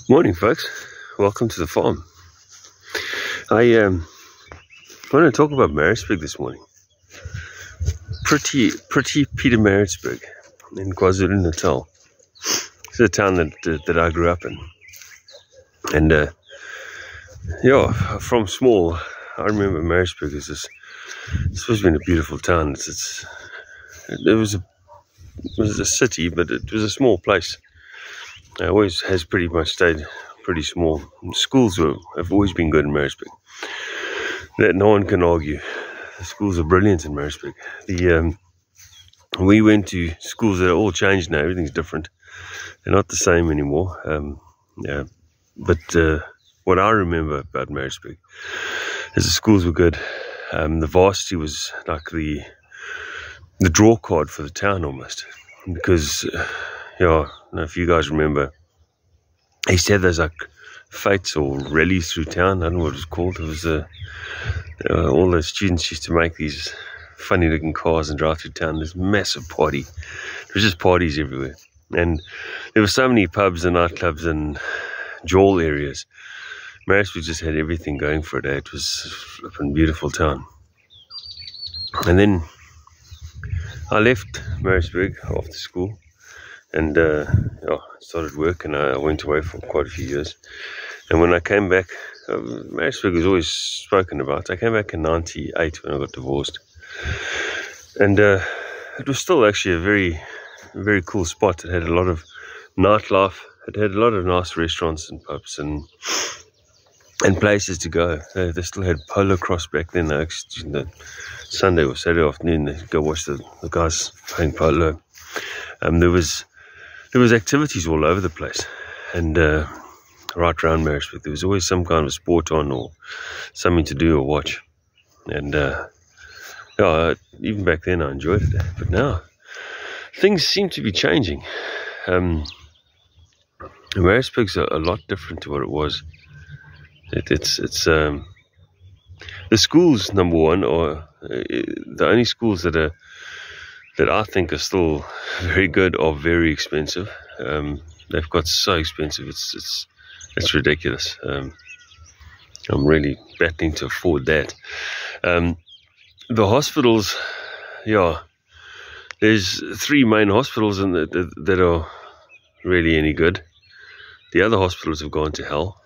Morning, folks. Welcome to the farm. I want to talk about Maritzburg this morning. Pretty Pietermaritzburg in KwaZulu-Natal. It's a town that I grew up in, and yeah, from small, I remember Maritzburg as this. It's always been a beautiful town. It was a city, but it was a small place. It always has pretty much stayed pretty small. Schools have always been good in Maritzburg. That no one can argue. The schools are brilliant in Maritzburg. We went to schools that are all changed now. Everything's different. They're not the same anymore. But what I remember about Maritzburg is the schools were good. The varsity was like the draw card for the town almost, because I don't know if you guys remember, they used to have those like fetes or rallies through town. I don't know what it was called. It was all the students used to make these funny looking cars and drive through town. This massive party. There was just parties everywhere, and there were so many pubs and nightclubs and jail areas. Maritzburg just had everything going for it. It was a flippin' beautiful town. And then I left Maritzburg after school, and started work, and I went away for quite a few years. And when I came back, Maritzburg was always spoken about. I came back in '98 when I got divorced, and it was still actually a very, very cool spot. It had a lot of nightlife. It had a lot of nice restaurants and pubs and places to go. They still had polo cross back then. The Sunday or Saturday afternoon, they'd go watch the guys playing polo. There was activities all over the place, and right around Maritzburg there was always some kind of sport on or something to do or watch. And even back then I enjoyed it, but now things seem to be changing. Maritzburg's a lot different to what it was. It's the schools, number one, are the only schools that I think are still very good are very expensive. They've got so expensive, it's ridiculous. I'm really battling to afford that. The hospitals, there's 3 main hospitals that are really any good. The other hospitals have gone to hell.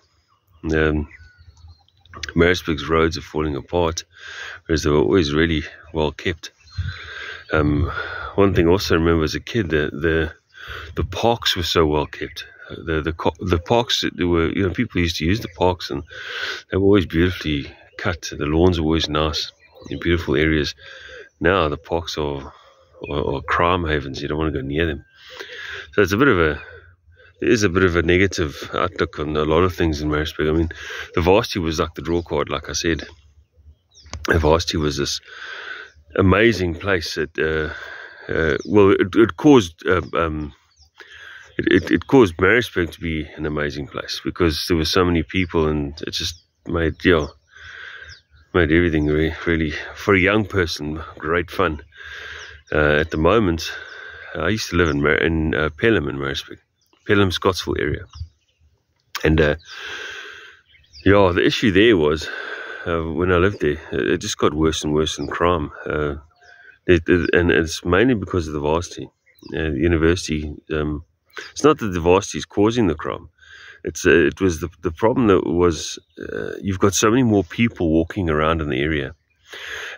Maritzburg's roads are falling apart, whereas they were always really well kept. One thing also I remember as a kid, the parks were so well kept. The parks, there were, people used to use the parks, and they were always beautifully cut. The lawns were always nice in beautiful areas. Now the parks are crime havens. You don't want to go near them. So there is a bit of a negative outlook on a lot of things in Maritzburg. I mean, the varsity was like the draw card, like I said. The varsity was this amazing place. It caused Maritzburg to be an amazing place because there were so many people, and it just made everything really, for a young person, great fun. At the moment, I used to live in Pelham in Maritzburg, Pelham, Scottsville area, and the issue there was when I lived there, it just got worse and worse in crime. And it's mainly because of the varsity. The university, it's not that the varsity is causing the crime. It was the problem that was, you've got so many more people walking around in the area,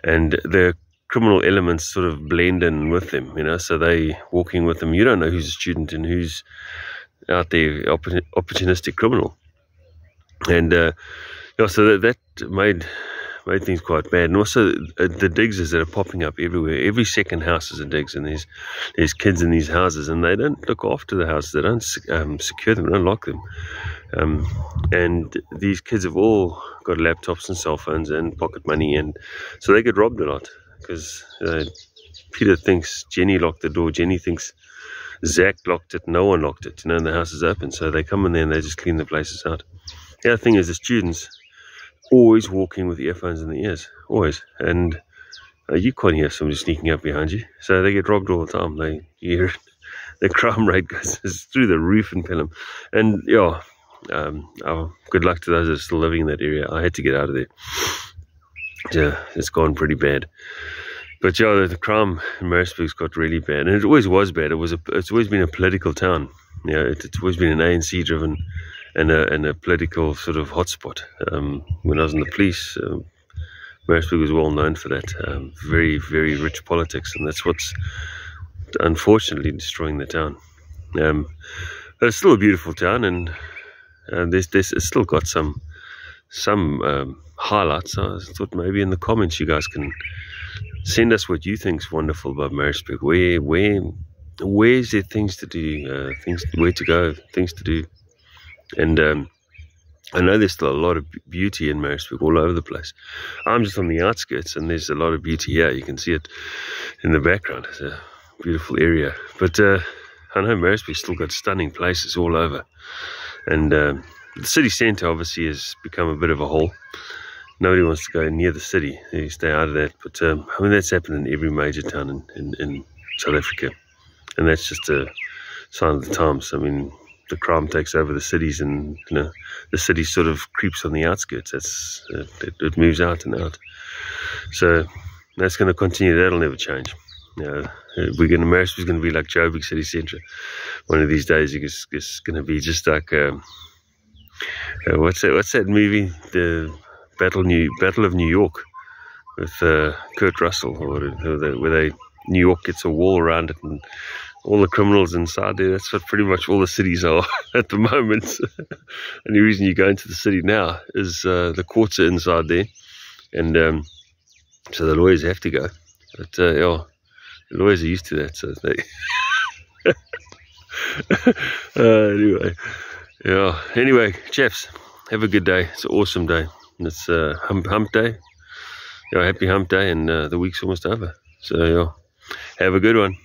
and the criminal elements sort of blend in with them, so they walking with them. You don't know who's a student and who's out there opportunistic criminal. And so that made things quite bad. And also the digs that are popping up everywhere. Every second house is a digs, and there's kids in these houses, and they don't look after the houses. They don't secure them, they don't lock them. And these kids have all got laptops and cell phones and pocket money, and so they get robbed a lot because Peter thinks Jenny locked the door. Jenny thinks Zach locked it. No one locked it, and the house is open. So they come in there and they just clean the places out. The other thing is the students always walking with earphones in the ears, always, and you can't hear somebody sneaking up behind you, so they get robbed all the time. You hear the crime rate goes through the roof in Pelham, and Good luck to those that are still living in that area. I had to get out of there. Yeah, it's gone pretty bad. But yeah, the crime in Maritzburg's got really bad, and it always was bad. It's always been a political town. You know, it's always been an ANC driven and a political sort of hotspot. When I was in the police, Maritzburg was well known for that. Very, very rich politics, and that's what's unfortunately destroying the town. But it's still a beautiful town, and it's still got some highlights. I thought maybe in the comments you guys can send us what you think's wonderful about Maritzburg. Where's there things to do, where to go, things to do, and I know there's still a lot of beauty in Maritzburg all over the place. I'm just on the outskirts, and there's a lot of beauty here. You can see it in the background. It's a beautiful area, but I know Maritzburg's still got stunning places all over, and the city centre obviously has become a bit of a hole. Nobody wants to go near the city. They stay out of that. But I mean, that's happened in every major town in South Africa, and that's just a sign of the times. I mean, the crime takes over the cities, and the city sort of creeps on the outskirts. It moves out and out. So that's going to continue. That'll never change. Maritzburg's going to be like Joburg city centre. One of these days, it's going to be just like what's that movie? The Battle of New York with Kurt Russell, where New York gets a wall around it and all the criminals inside there. That's what pretty much all the cities are at the moment. And the reason you go into the city now is the courts are inside there, and so the lawyers have to go. But yeah, the lawyers are used to that, so they anyway, yeah. Anyway, chaps, have a good day. It's an awesome day. It's hump day. Yeah, happy hump day, and the week's almost over. So yeah, have a good one.